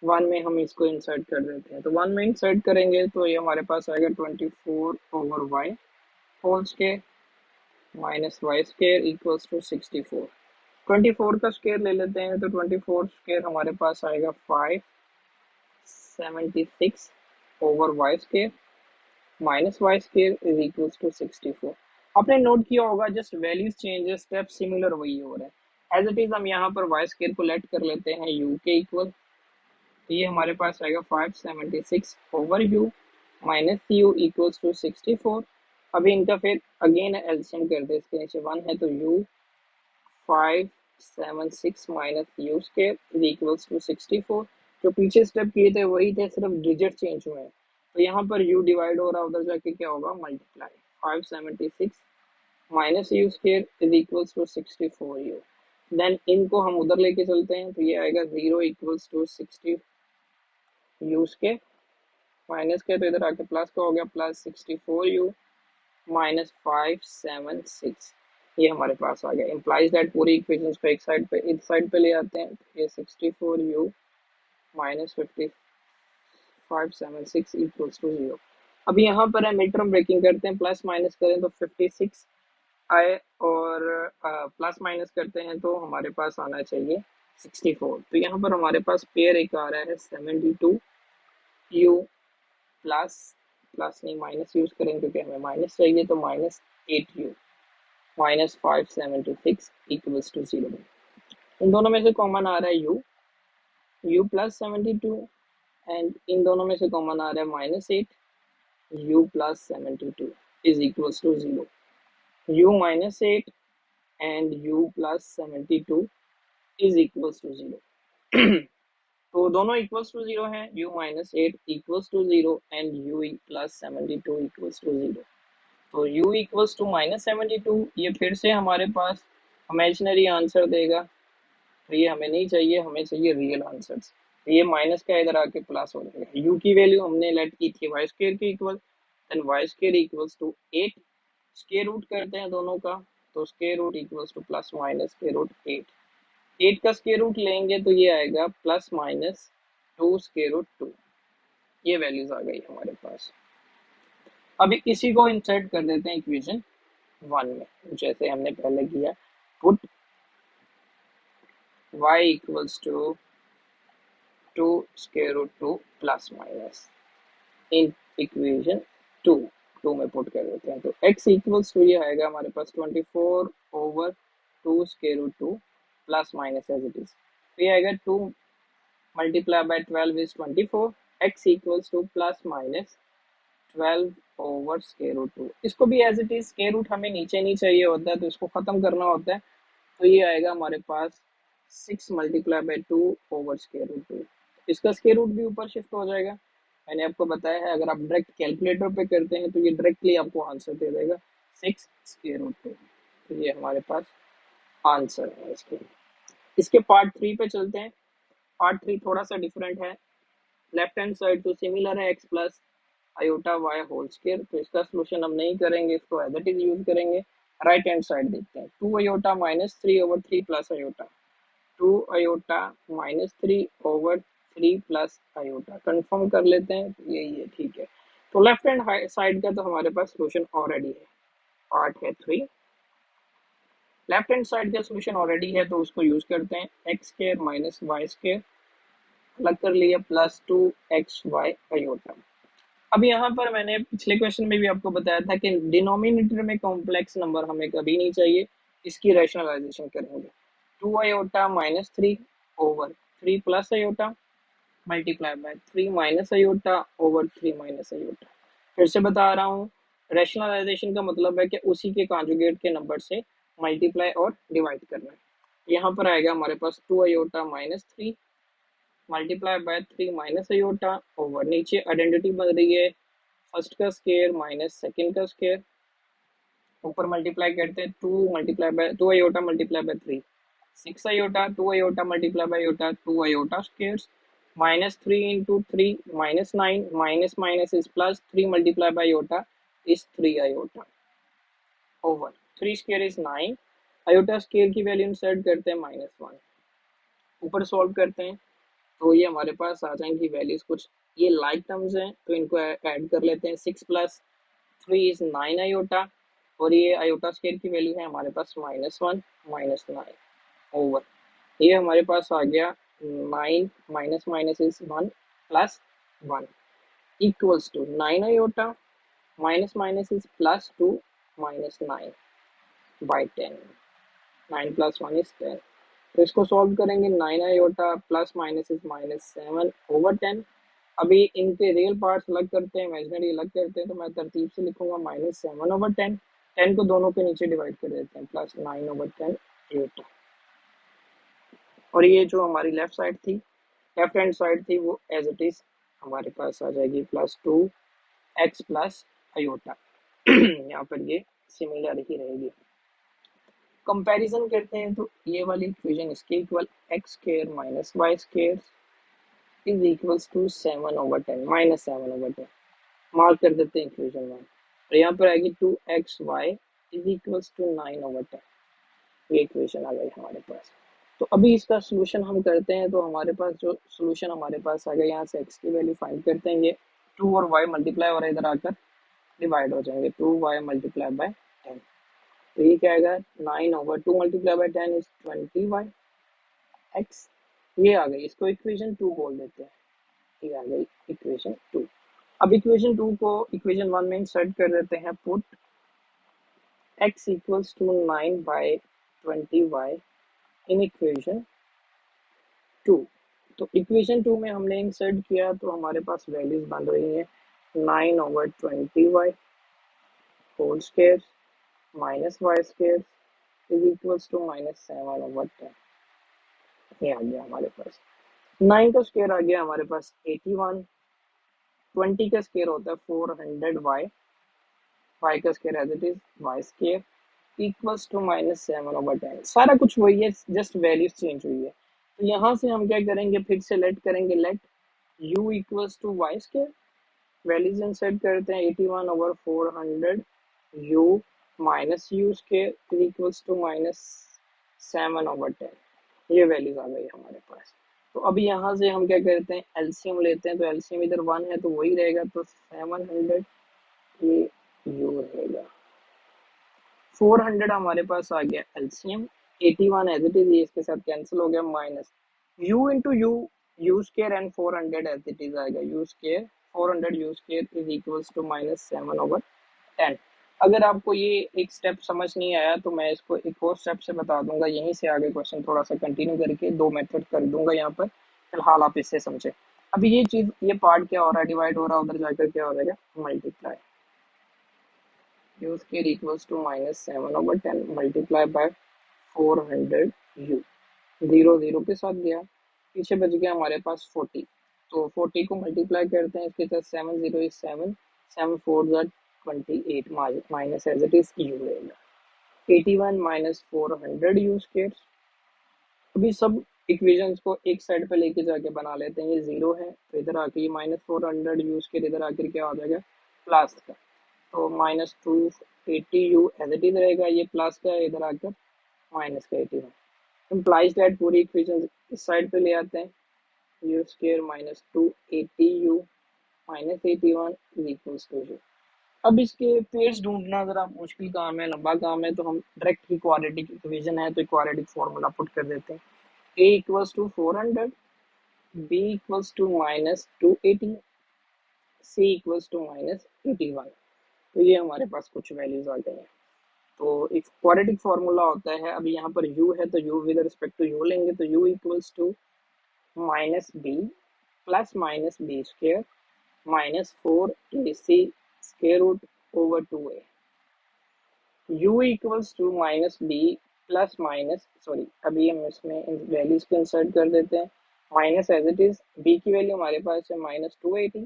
1 में हम इसको इंसर्ट कर देते हैं। तो 1 में इंसर्ट करेंगे तो ये हमारे पास आएगा 24/y whole square minus y square equals to 64। 24 का स्क्वायर ले लेते हैं तो 24 स्क्वायर हमारे पास आएगा 576/y square minus y square is equals to 64। आपने नोट किया होगा जस्ट वैल्यूज चेंज है, स्टेप सिमिलर वही हो रहा है। एज इट इज हम यहाँ पर वाई स्क्वायर को लेट कर लेते हैं u के इक्वल, तो ये हमारे पास आएगा 576/u minus u equals to 64। अभी इनका फिर अगेन एल्सियम कर दे, इसके नीचे 1 है तो u 576 minus u square is equals to 64। जो पीछे स्टेप किए थे वही थे, सिर्फ डिजिट चेंज हुए हैं। तो यहाँ पर u डिवाइड हो रहा है, उधर जाके क्या होगा multiply 576 minus u square is equals to 64u। Then इनको हम उधर लेके चलते हैं तो ये आएगा 0 equals to 60 u square minus के, तो इधर आके प्लस का हो गया प्लस 64u माइनस 576। ये हमारे पास आ गया। इम्प्लाइज दैट पूरी इक्वेशंस को एक साइड पे इस साइड पे ले आते हैं तो ये 64u माइनस 576 इक्वल्स टू 0। अब यहाँ पर है मिड टर्म ब्रेकिंग करते हैं, प्लस माइनस करें तो 56 आए और प्लस माइनस करते हैं तो हमारे पास आना चाहिए 64। तो यहाँ पर हमारे पास पेयर एक आ रहा है 72u प्लस प्लस नहीं माइनस यूज करेंगे क्योंकि हमें माइनस चाहिए, तो minus 8u minus 576 equals to 0। इन दोनों में से कॉमन आ रहा है u प्लस 72 एंड इन दोनों में से कॉमन आ रहा है minus 8 u plus 72 is equals to 0। u minus 8 and u plus 72 is equals to 0। तो दोनों इक्वल्स टू 0 हैं, u minus 8 equals to 0 and u plus 72 equals to 0। तो u इक्वल्स टू माइनस 72 ये फिर से हमारे पास इमेजिनरी आंसर देगा, तो ये हमें नहीं चाहिए, हमें चाहिए रियल आंसर्स। तो ये माइनस का इधर आके प्लस हो जाएगा। u की वैल्यू हमने लेट की थी वाई स्क्वायर के equal, then y square equals to 8, square root करते हैं दोनों का तो square root equals to plus minus square root 8 का स्क्वायर रूट लेंगे तो ये आएगा प्लस माइनस 2 स्क्वायर रूट 2। ये वैल्यूज आ गई हमारे पास। अभी इसी को इंसर्ट कर देते हैं इक्वेशन 1 में, जैसे हमने पहले किया। Put y equals to 2 square root 2 plus minus in equation 2 में पुट कर देते हैं तो x इक्वल्स टू ये आएगा हमारे पास 24/2 square root 2 plus minus as it is. तो ये आएगा 2 multiply by 12 is 24, x equals to plus minus 12 over square root 2। इसको भी as it is, square root हमें नीचे नहीं चाहिए होता है तो इसको खत्म करना होता है। तो ये आएगा हमारे पास 6 multiply by 2 over square root 2। इसका स्क्वायर रूट भी ऊपर शिफ्ट हो जाएगा। मैंने आपको बताया है अगर आप डायरेक्ट कैलकुलेटर पे करते हैं तो ये डायरेक्टली आपको आंसर दे देगा 6 स्क्वायर रूट 2। तो ये हमारे पास आंसर है इसके। इसके पार्ट 3 पे चलते हैं। पार्ट 3 थोड़ा सा डिफरेंट है। लेफ्ट हैंड साइड तो सिमिलर है x plus iota y whole square, तो इसका सोल्यूशन हम नहीं करेंगे, इसको एज इट इज यूज करेंगे। राइट हैंड साइड देखते हैं 2 iota minus 3/3 plus iota, 2 iota minus 3/3 plus iota confirm कर लेते हैं। तो यही है, ठीक है। तो लेफ्ट हैंड साइड का तो हमारे पास सोल्यूशन ऑलरेडी है, पार्ट है 3। लेफ्ट हैंड साइड का सोल्यूशन ऑलरेडी है तो उसको यूज करते हैं। X square minus y square अलग कर लिया प्लस 2xy आयोटा। अब यहाँ पर मैंने पिछले क्वेश्चन में भी आपको बताया था कि डिनोमिनेटर में कॉम्प्लेक्स नंबर हमें कभी नहीं चाहिए, इसकी रैशनलाइजेशन करेंगे। 2 iota minus 3/3 plus iota multiply by 3 minus iota over 3 minus iota. फिर से बता रहा हूँ, रैशनलाइजेशन का मतलब है कि उसी के कॉन्जुगेट के नंबर से मल्टीप्लाई और डिवाइड करना है। यहाँ पर आएगा हमारे पास 2 iota minus 3 multiply by 3 minus iota over, नीचे आइडेंटिटी बन रही है फर्स्ट का स्क्वायर माइनस सेकंड का स्क्वायर, ऊपर मल्टीप्लाई करते हैं 2 iota multiply by 3 6 iota, 2 iota multiply bye iota 2 iota square minus 3 into 3 -9 minus minus is plus 3 multiply bye iota is 3 iota. Over 3 square is 9, iota square की value set करते हैं -1, ऊपर solve करते हैं तो ये हमारे पास आ जाएंगी वैल्यूज कुछ, ये लाइक टर्म्स हैं तो इनको ऐड कर लेते हैं। 6 प्लस 3 इज 9 आयोटा, और ये आयोटा स्क्वायर की वैल्यू है हमारे पास -1 -9 ओवर, ये हमारे पास आ गया 9 minus minus is 1 plus 1 equals to 9 iota minus minus is +2 -9 by 10, 9 plus 1 is 10, तो इसको सॉल्व करेंगे। 9 iota plus minus is -7 over 10। अभी इनके रियल पार्ट्स अलग करते हैं, इमेजिनरी अलग करते हैं, तो मैं तरतीब से लिखूंगा -7 ओवर 10, 10 को दोनों के नीचे डिवाइड कर देते हैं, प्लस 9 ओवर 10 आयोटा। और ये जो हमारी लेफ्ट साइड थी, लेफ्ट हैंड साइड थी, वो एज इट इज हमारे पास आ जाएगी +2x प्लस आयोटा। यहाँ पर ये सिमिलर ही रहेगी। कंपैरिजन करते हैं तो ये वाली इक्वेशन इसके equal x square minus y square is equals to 7 over 10 -7 over 10, mark कर देते हैं इक्वेशन 1। और यहाँ पर आएगी 2xy is equals to 9 over 10, ये इक्वेशन आ गई हमारे पास। तो अभी इसका सोल्यूशन हम करते हैं, तो हमारे पास जो सोल्यूशन हमारे पास आ गया, यहाँ से x की वैल्यू फाइंड करते हैं, ये 2 और y मल्टीप्लाई और इधर आकर डिवाइड हो जाएंगे, 2y मल्टीप्लाई बाय 10, तो ये क्या आएगा 9 over 2 multiply bye 10 is 20y x, ये आ गई, इसको इक्वेशन 2 बोल देते हैं, ये आ गई इक्वेशन 2। अब इक्वेशन 2 को इक्वेशन 1 में इंसर्ट कर देते हैं, put x equals to 9 by 20y in equation 2। तो इक्वेशन 2 में हमने इंसर्ट किया तो हमारे पास वैल्यूज बन रही है 9 over 20y whole square minus y square is equals to -7 over 10, ये आ गया हमारे पास। 9 का स्क्वायर आ गया हमारे पास 81, 20 का स्क्वायर होता है 400y, y का square as it is y square equals to -7 over 10, सारा कुछ वही है, जस्ट वैल्यूज चेंज हुई है। तो यहाँ से हम क्या करेंगे, फिर से लेट करेंगे, let u equals to y square, values insert करते हैं 81 over 400 u minus u square equals to -7 over 10, ये वैल्यूज आ गई हमारे पास। तो अभी यहाँ से हम क्या करते हैं, एलसीएम लेते हैं, तो एलसीएम इधर 1 है तो वही रहेगा, तो 700 ये u रहेगा, 400 हमारे पास आ गया एलसीएम, 81 एज इट इज, ये इसके साथ कैंसिल हो गया, minus u into u square and 400 as it is आएगा, u square 400 u square is equals to -7 over 10। अगर आपको ये एक स्टेप समझ नहीं आया तो मैं इसको एक और स्टेप से बता दूंगा, यहीं से आगे क्वेश्चन थोड़ा सा कंटिन्यू करके 2 मेथड कर दूंगा यहाँ पर, फिलहाल आप इससे समझे। अभी ये चीज, ये पार्ट क्या हो रहा है, डिवाइड हो रहा है, उधर जाकर क्या हो जाएगा multiply, u square equals to -7 over 10 multiply by 400 u, 0 0 के साथ गया, पीछे बच गया हमारे पास 40, तो 40 को मल्टीप्लाई करते हैं इसके साथ, 7 0 इज 7, 7 4 ज़ा 28 minus as it is u रहेगा, 81 माइनस 400 यू स्क्वायर। अभी सब इक्वेशंस को एक साइड पे लेके जाके बना लेते हैं, ये 0 है तो इधर आके ये -400 यू स्क्वायर इधर आकर क्या हो जाएगा प्लस का, तो -280 यू एज इट इज रहेगा, ये प्लस का है, इधर आकर माइनस का 81, इम्प्लाइज दैट पूरी इक्वेशन इस साइड पे ले आते हैं, u square -280 u minus 81 is equals to u. अब इसके पेयर्स ढूंढना जरा मुश्किल काम है, लंबा काम है, तो हम डायरेक्ट ही क्वाड्रेटिक इक्वेशन है तो क्वाड्रेटिक फॉर्मूला पुट कर देते हैं, a equals to 400, b equals to -280, c equals to -81, तो ये हमारे पास कुछ वैल्यूज आ गई हैं। तो एक क्वाड्रेटिक फार्मूला होता है, अभी यहाँ पर u है तो u with respect to u लेंगे, तो u equals to -b plus -b square -4ac square root over 2a, u equals to -b plus minus sorry, अभी हम इसमें इन वैल्यूज को इंसर्ट कर देते हैं, minus as it is, b की वैल्यू हमारे पास है -280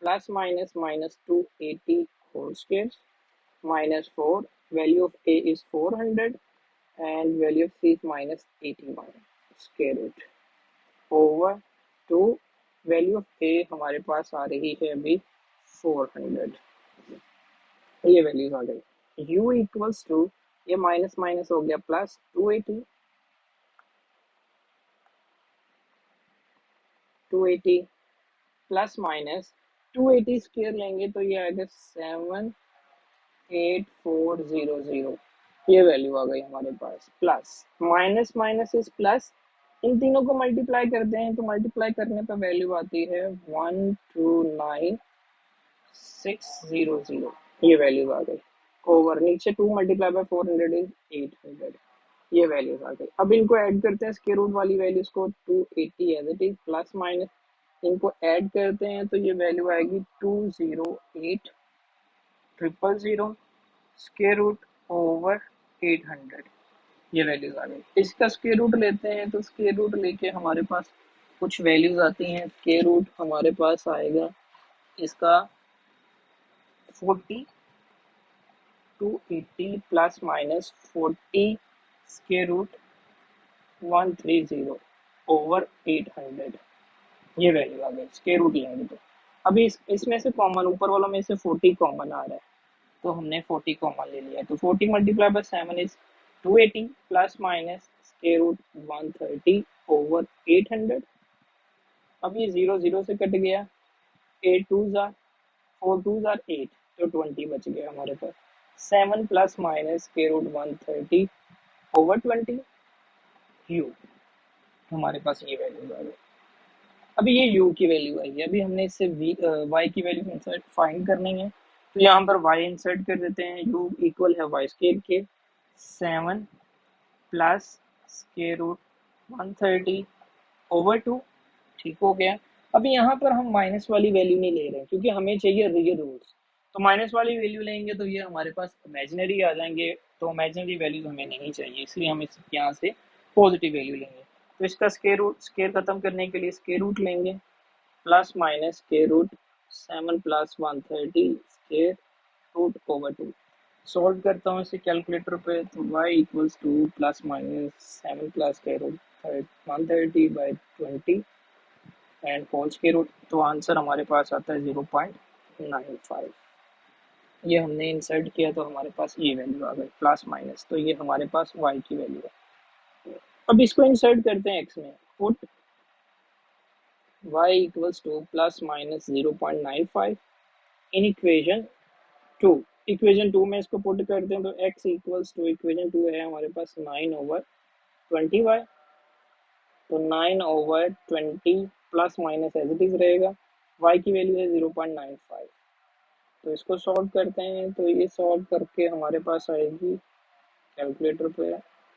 plus -280 whole square -4, value of a is 400 and value of c is -81 square root over 2, value of a हमारे पास आ रही है अभी 400, ये वैल्यूज आ गई। u इक्वल्स टू, ये माइनस माइनस हो गया प्लस 280, 280 प्लस माइनस 280 स्क्वायर लेंगे तो ये आएगा 78400, ये वैल्यू आ गई हमारे पास। Plus minus minus is plus, इन तीनों को मल्टीप्लाई करते हैं तो मल्टीप्लाई करने पर वैल्यू आती है 129600, ये वैल्यू आ गई। ओवर नीचे 2 मल्टीप्लाई बाय 400 इज 800, ये वैल्यूज आ गई। अब इनको ऐड करते हैं स्क्वायर रूट वाली वैल्यूज को, 280 as it is plus minus, इनको ऐड करते हैं तो ये वैल्यू आएगी 208000 स्क्वायर रूट ओवर 800, ये वैल्यूज आ गई। इसका स्क्वायर रूट लेते हैं तो स्क्वायर रूट लेके हमारे पास कुछ वैल्यूज आती हैं। स्क्वायर रूट हमारे पास आएगा इसका 40, 280 plus minus 40 square root 130 over 800, ये वैल्यू आ गई स्क्वायर रूट लेंगे तो। अभी इसमें से कॉमन, ऊपर वालों में से 40 कॉमन आ रहा है तो हमने 40 कॉमन ले लिया, तो 40 multiply by 7 is 280 plus minus square root 130 over 800। अब ये 0 0 से कट गया, 8 2 जार 4 2 जार 8, तो 20 बच गया हमारे पास। 7 plus minus square root 130 over 20 u, हमारे पास ये वैल्यू आ गई। अभी ये u की वैल्यू आई है, अभी हमने इससे y की वैल्यू इंसर्ट फाइंड करनी है, तो यहाँ पर y इंसर्ट कर देते हैं। u इक्वल है y स्क्वायर के 7 प्लस स्क्वायर रूट 130 ओवर 2, ठीक हो गया। अभी यहाँ पर हम माइनस वाली वैल्यू नहीं ले रहे हैं क्योंकि हमें चाहिए रियल रूट्स, तो माइनस वाली वैल्यू लेंगे तो ये हमारे पास इमेजिनरी आ जाएंगे, तो इमेजिनरी वैल्यूज हमें नहीं चाहिए, इसलिए हम इस यहाँ से पॉजिटिव वैल्यू लेंगे। तो इसका स्क्वायर रूट, स्क्वायर खत्म करने के लिए स्क्वायर रूट लेंगे, plus minus square root 7 plus 130 square root over 2। Solve करता हूँ इसे कैलकुलेटर पे, तो y equals to plus minus 7 plus square root 130 by 20 and whole square root, तो आंसर हमारे पास आता है 0.95। ये हमने इंसर्ट किया तो हमारे पास ये वैल्यू आ गई प्लस माइनस, तो ये हमारे पास y की वैल्यू है। अब इसको इंसर्ट करते हैं x में, put y equals to plus minus 0.95 in equation 2। Equation 2 में इसको पुट करते हैं तो x इक्वल्स टू, इक्वेशन 2 है हमारे पास 9 ओवर 20y, तो 9 over 20 plus minus as it is रहेगा, y की वैल्यू है 0.95। तो इसको सॉल्व करते हैं तो ये सॉल्व करके हमारे पास आएगी कैलकुलेटर पे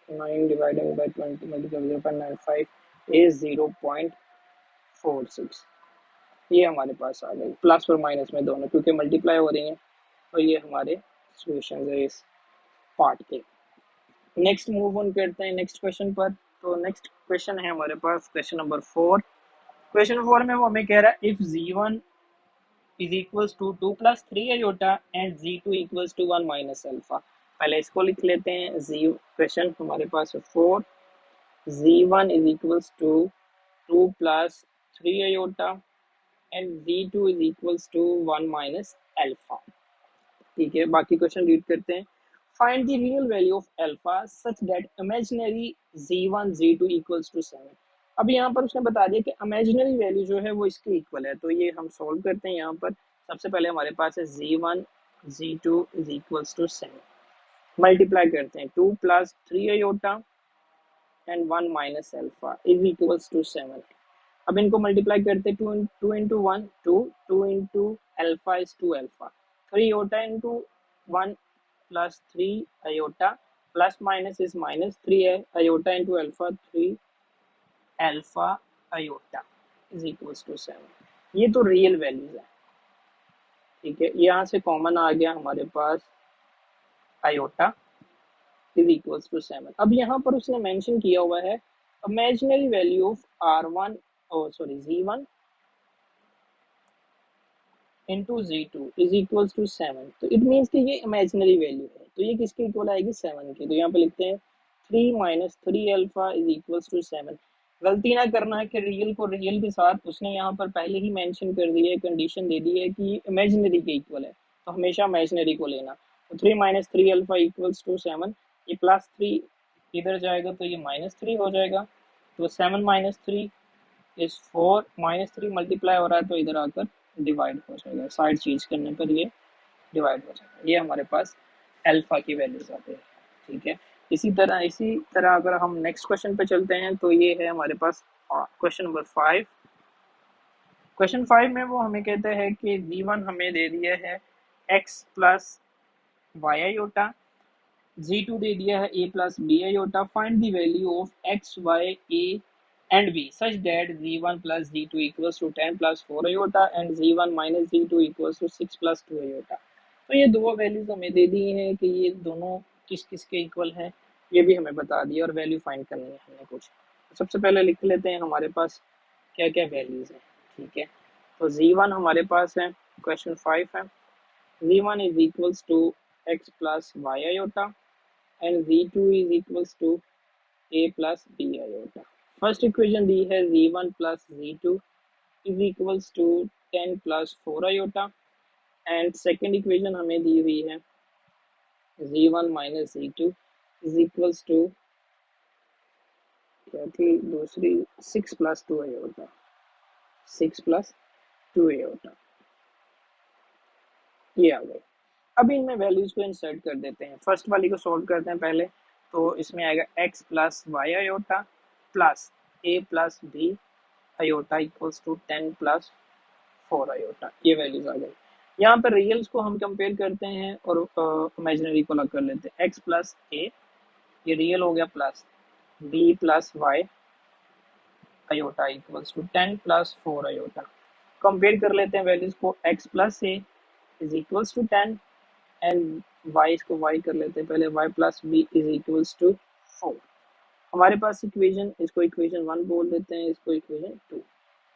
9 डिवाइडेड बाई 20 मल्टीप्लाई 0.95 इज 0.46, ये हमारे पास आ गई प्लस और माइनस में दोनों क्योंकि मल्टीप्लाई हो रही हैं, और ये हमारे सॉल्यूशन है इस पार्ट के। नेक्स्ट मूव ऑन करते हैं नेक्स्ट क्वेश्चन पर। तो नेक्स्ट क्वेश्चन है हमारे पास क्वेश्चन नंबर 4। क्वेश्चन 4 में वो हमें कह रहा है if z1 is equals to 2 plus 3 iota and z2 equals to 1 minus alpha। पहले इसको लिख लेते हैं। z क्वेश्चन हमारे पास है 4, z1 is equals to 2 plus 3 iota and z2 is equals to 1 minus alpha। ठीक है, बाकी क्वेश्चन रीड करते हैं। Find the real value of alpha such that imaginary z1 z2 equals to 7। अब यहाँ पर उसने बता दिया कि इमेजिनरी वैल्यू जो है वो इसके इक्वल है, तो ये हम सॉल्व करते हैं। यहाँ पर सबसे पहले हमारे पास है z1 z2 is equals to 7, multiply करते हैं 2 plus 3 iota and 1 minus alpha is equals to 7। अब इनको मल्टीप्लाई करते हैं, 2 into 1 2, 2 into alpha is 2 alpha, 3 iota into 1 plus 3 iota plus minus is minus 3 iota into alpha 3 alpha iota is equals to 7। ये तो real values है, ठीक है। यहाँ से कॉमन आ गया हमारे पास आयोटा इज इक्वल्स टू 7। अब यहाँ पर उसने मेंशन किया हुआ है imaginary value of r1 z1 into z2 is equals to 7, तो इट मीन्स कि ये इमेजिनरी वैल्यू है, तो ये किसके इक्वल आएगी 7 के। तो यहाँ पे लिखते हैं 3 minus 3 alpha is equals to 7। गलती ना करना है कि रियल को रियल के साथ, उसने यहाँ पर पहले ही मेंशन कर दिया है, कंडीशन दे दी है कि ये इमेजिनरी के इक्वल है, तो हमेशा इमेजिनरी को लेना। तो 3 माइनस 3 अल्फा इक्वल्स टू 7, ये प्लस 3 इधर जाएगा तो ये माइनस 3 हो जाएगा, तो 7 माइनस 3 इस 4, माइनस 3 मल्टीप्लाई हो रहा है तो इधर आकर डिवाइड हो जाएगा, साइड चेंज करने पर ये डिवाइड हो जाएगा, ये हमारे पास अल्फा की वैल्यूज आते हैं। ठीक है, इसी तरह अगर हम नेक्स्ट क्वेश्चन पे चलते हैं तो ये है हमारे पास क्वेश्चन नंबर 5। क्वेश्चन 5 में वो हमें कहते हैं कि v1 हमें दे दिया है x plus y iota, z2 दे दिया है a plus b iota, find the value of x y a and b such that z1 plus z2 equals to 10 plus 4 iota and z1 minus z2 equals to 6 plus 2 iota। तो ये दो values हमें दे दी हैं कि ये दोनों किस किस के इक्वल हैं, ये भी हमें बता दिया और वैल्यू फाइंड करनी है हमें कुछ। सबसे पहले लिख लेते हैं हमारे पास क्या क्या वैल्यूज हैं। ठीक है, तो z1 हमारे पास है, क्वेश्चन 5 है, z1 is equals to x plus y iota and z2 is equals to a plus b iota। First equation दी है z1 plus z2 is equals to 10 plus 4 iota and second equation हमें दी हुई है z1 minus z2 is equals to क्या थी दूसरी, 6 plus 2 iota, 6 plus 2 iota, ये आ गई। अब इनमें वैल्यूज को इंसर्ट कर देते हैं, फर्स्ट वाली को सॉल्व करते हैं पहले, तो इसमें आएगा x plus y iota plus a plus b iota equals to 10 plus 4 iota, ये वैल्यूज आ गई। यहाँ पर रियल्स को हम कंपेयर करते हैं और इमेजिनरी को अलग कर लेते हैं, x प्लस a ये रियल हो गया plus b plus y iota equals to 10 plus 4 iota. Compare कर लेते हैं वैल्यूज को, x plus a is equals to 10 and y को y कर लेते हैं पहले, y plus b is equals to 4। हमारे पास इक्वेशन, इसको इक्वेशन 1 बोल देते हैं, इसको इक्वेशन 2।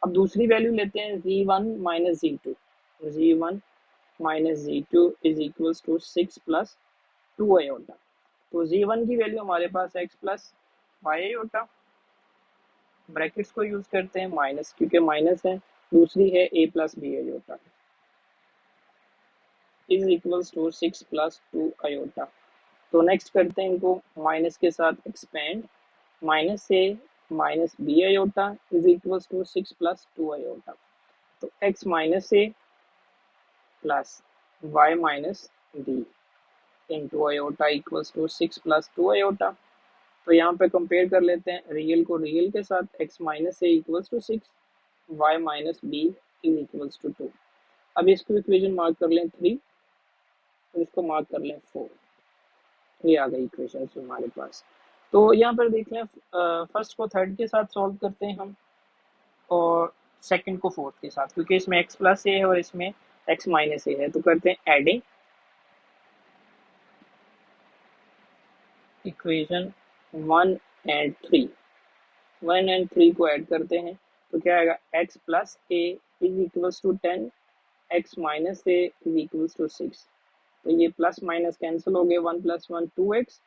अब दूसरी वैल्यू लेते हैं z1 minus z2, z1 minus z2 is equals to 6 plus 2 iota. तो z1 की वैल्यू हमारे पास x plus y iota, brackets को यूज करते हैं माइनस क्योंकि माइनस है, दूसरी है a plus b iota is equals to 6 plus 2 iota. तो नेक्स्ट करते हैं इनको माइनस के साथ expand, minus a minus b iota is equals to 6 plus 2 iota. तो x minus a plus y minus b into iota equals to 6 plus 2 iota. तो यहाँ पे कंपेयर कर लेते हैं रियल को रियल के साथ, x minus a equals to 6, y minus b is equals to 2। अब इसको इक्वेशन मार्क कर लें 3 और इसको मार्क कर लें 4, ये आ गई इक्वेशन हमारे पास। तो यहाँ पर देख लें, फर्स्ट को थर्ड के साथ सॉल्व करते हैं हम और सेकंड को फोर्थ के साथ, क्योंकि इसमें x प्लस ए है और इसमें x माइनस ए है, तो करते हैं एडिंग इक्वेशन 1 एंड 3, 1 एंड 3 को ऐड करते हैं तो क्या आएगा, x plus a is equals to 10, x minus a is equals to 6। तो ये प्लस माइनस कैंसिल हो गए, 1 plus 1 2x,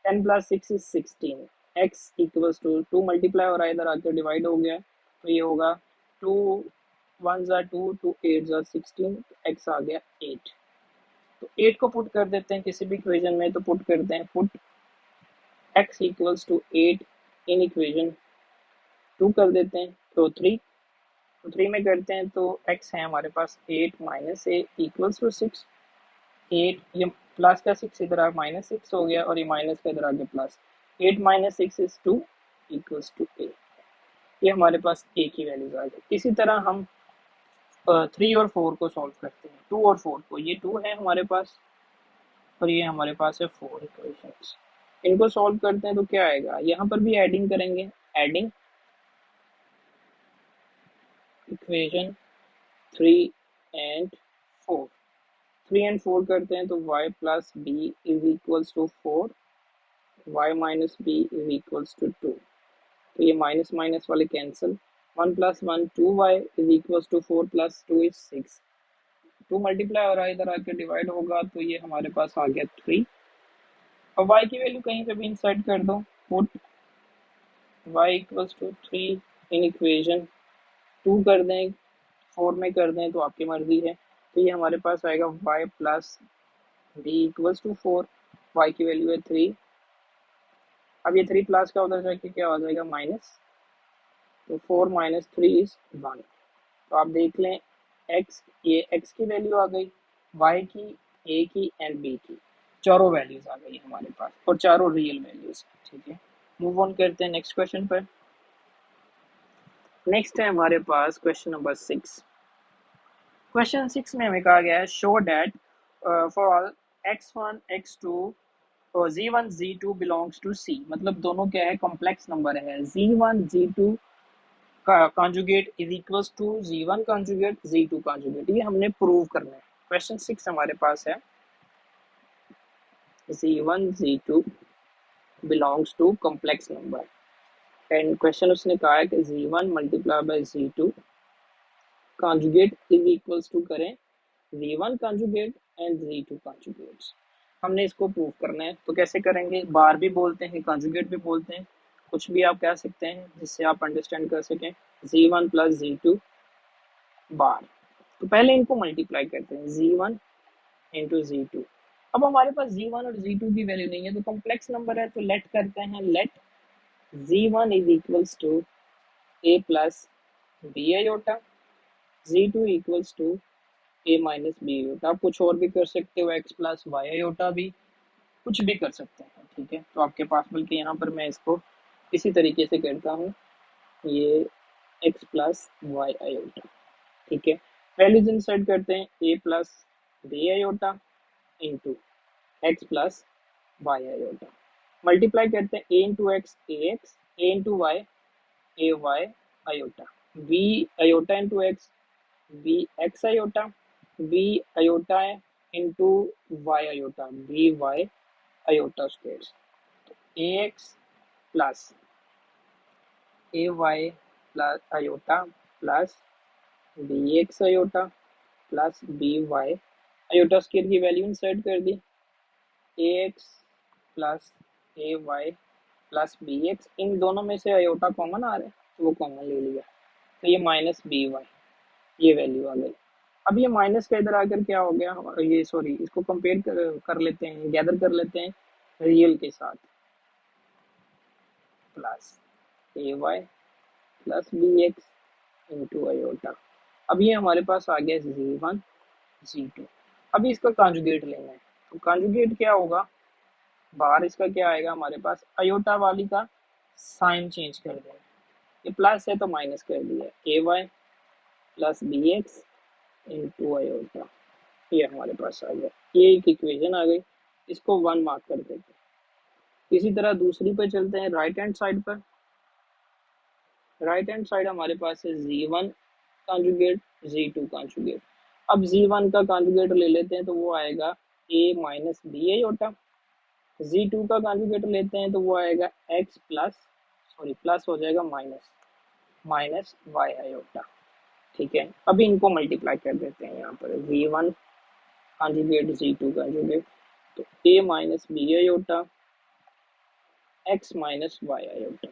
10 plus 6 is 16, x equals to 2 multiply हो रहा है इधर आकर डिवाइड हो गया, तो ये होगा 2 1 ज़ा 2, 2 8 ज़ा 16, x आ गया 8। तो 8 को पुट कर देते हैं किसी भी इक्वेशन में, तो पुट करते हैं, put x equals to 8 in equation 2 कर देते हैं, तो 3, तो 3 में करते हैं तो x है हमारे पास 8 माइनस ए इक्वल्स टू 6, 8 ये प्लस का 6 इधर आ माइनस 6 हो गया और ये माइनस का इधर आ गया plus, 8 minus 6 is 2 equals to A, ये हमारे पास ए की वैल्यूज आ गई। इसी तरह हम 3 और 4 को सॉल्व करते हैं, 2 और 4 को, ये 2 है हमारे पास और ये हमारे पास है 4 इक्वेशंस, इनको सॉल्व करते हैं तो क्या आएगा, यहाँ पर भी एडिंग करेंगे, एडिंग इक्वेशन 3 एंड 4, 3 एंड 4 करते हैं तो y plus b is equals to 4, y minus b is equals to 2। तो ये माइनस माइनस वाले cancel, 1 plus 1 2y is equals to 4 plus 2 is 6, 2 multiply हो रहा है इधर आके डिवाइड होगा, तो ये हमारे पास आ गया 3। और y की वैल्यू कहीं पे भी इंसर्ट कर दो, put y equals to 3 in equation 2 कर दें, 4 में कर दें तो आपकी मर्जी है। तो ये हमारे पास आएगा y plus b equals to 4, y की वैल्यू है 3। अब ये 3 प्लस का उधर जाके क्या हो जाएगा माइनस, तो 4 माइनस 3 इज 1। तो आप देख लें x, ये x की वैल्यू आ गई, y की, a की एंड b की, चारों वैल्यूज आ गई हमारे पास और चारों रियल वैल्यूज। ठीक है, मूव ऑन करते हैं नेक्स्ट क्वेश्चन पर। नेक्स्ट है हमारे पास क्वेश्चन नंबर 6। क्वेश्चन 6 में हमें कहा गया है show that for all x1 x2 और z1 z2 belongs to c। मतलब दोनों क्या है, कॉम्प्लेक्स नंबर है। z1 z2 conjugate is equals to z1 conjugate z2 conjugate, ये हमने प्रूव करना है। क्वेश्चन 6 हमारे पास है z1 z2 belongs to complex number and question उसने कहा है कि z1 multiply by z2 conjugate is equals to करें z1 conjugate and z2 conjugate. हमने इसको प्रूव करना है, तो कैसे करेंगे, बार भी बोलते हैं कॉन्जुगेट भी बोलते हैं, कुछ भी आप कह सकते हैं जिससे आप अंडरस्टैंड कर सकें। z1 प्लस z2 बार, तो पहले इनको मल्टीप्लाई करते हैं z1 इंटू z2। अब हमारे पास z1 और z2 की वैल्यू नहीं है, तो कॉम्प्लेक्स नंबर है, तो लेट करते हैं, let z1 is equals to a plus b iota, z2 equals to a minus b iota. आप कुछ और भी कर सकते हो, x प्लस वाई आयोटा भी, कुछ भी कर सकते हैं। ठीक है, तो आपके पास बल्कि यहाँ पर मैं इसको इसी तरीके से करता हूँ, ये x प्लस वाई आयोटा। ठीक है, वैल्यूज इंसर्ट करते हैं, a plus b iota into x plus y iota, multiply करते हैं a into x a x, a into y a y iota, b iota into x b x iota, b iota into y iota b y iota square, a x plus a y plus iota plus b x iota plus b y iota square की value insert कर दी, a x plus a y plus b x, इन दोनों में से iota common आ रहा है तो वो कॉमन ले लिया, तो ये माइनस बी वाई, ये वैल्यू आ गई। अब ये माइनस का इधर आकर क्या हो गया, ये सॉरी इसको कंपेयर कर लेते हैं, गैदर कर लेते हैं रियल के साथ, plus a y plus b x into iota. अब ये हमारे पास आ गया z1 z2। अभी इसका कॉन्जुगेट लेना है, तो कॉन्जुगेट क्या होगा, बाहर इसका क्या आएगा हमारे पास, अयोटा वाली का साइन चेंज कर देना, ये प्लस है तो माइनस कर दिया, a y plus b x into iota, ये हमारे पास आ गया, ये एक इक्वेशन आ गई, इसको 1 मार्क कर देते हैं। इसी तरह दूसरी पे चलते हैं, राइट हैंड साइड पर। राइट हैंड साइड हमारे पास है z1 कॉन्जुगेट z2 कॉन्जुगेट। अब z1 का कॉन्जुगेट ले लेते हैं तो वो आएगा a minus B aorta, z2 का कॉन्जुगेट लेते हैं तो वो आएगा x प्लस, सॉरी प्लस हो जाएगा माइनस, माइनस वाई आयोटा। ठीक है, अभी इनको मल्टीप्लाई कर देते हैं, यहाँ पर v1 कॉन्जुगेट z2 कॉन्जुगेट, तो a minus b iota x minus y iota,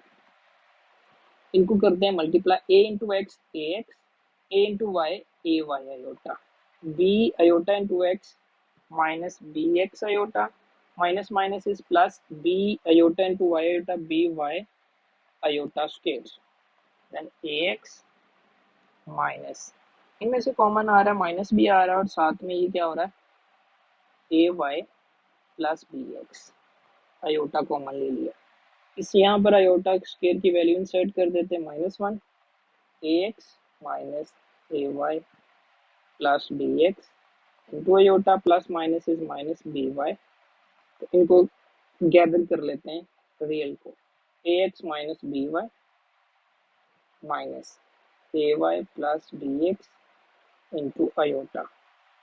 इनको करते हैं multiply, a into x a x, a into y a y iota, b iota into x minus b x iota, minus minus is plus, b iota into y iota b y iota square, then ax minus, इनमें से common आ रहा है, minus भी आ रहा है और साथ में ये क्या हो रहा है, a y plus b x, iota common ले लिया, इस यहाँ पर आयोटा स्क्वायर की वैल्यू इंसर्ट कर देते हैं, -1 ax minus a y plus b x into iota, plus minus is minus b y, तो इनको गैदर कर लेते हैं रियल को, ax minus b y minus a y plus b x into iota.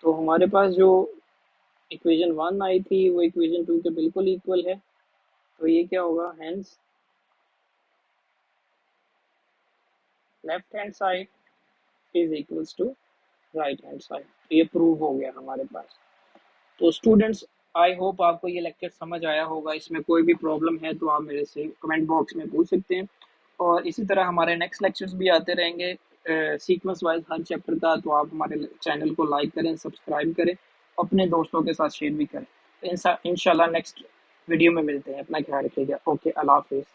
तो हमारे पास जो इक्वेशन 1 आई थी वो इक्वेशन 2 के बिल्कुल इक्वल है, तो ये क्या होगा, hence left hand side is equals to right hand side, तो ये प्रूव हो गया हमारे पास। तो स्टूडेंट्स, आई होप आपको ये लेक्चर समझ आया होगा, इसमें कोई भी प्रॉब्लम है तो आप मेरे से कमेंट बॉक्स में पूछ सकते हैं, और इसी तरह हमारे नेक्स्ट लेक्चर्स भी आते रहेंगे सीक्वेंस वाइज हर चैप्टर का, तो आप हमारे चैनल को लाइक करें, सब्सक्राइब करें अपने दोस्तों के साथ शेयर भी करें। तो इंशाल्लाह नेक्स्ट वीडियो में मिलते हैं। अपना ख्याल रखिएगा। ओके, अल्लाह हाफिज़।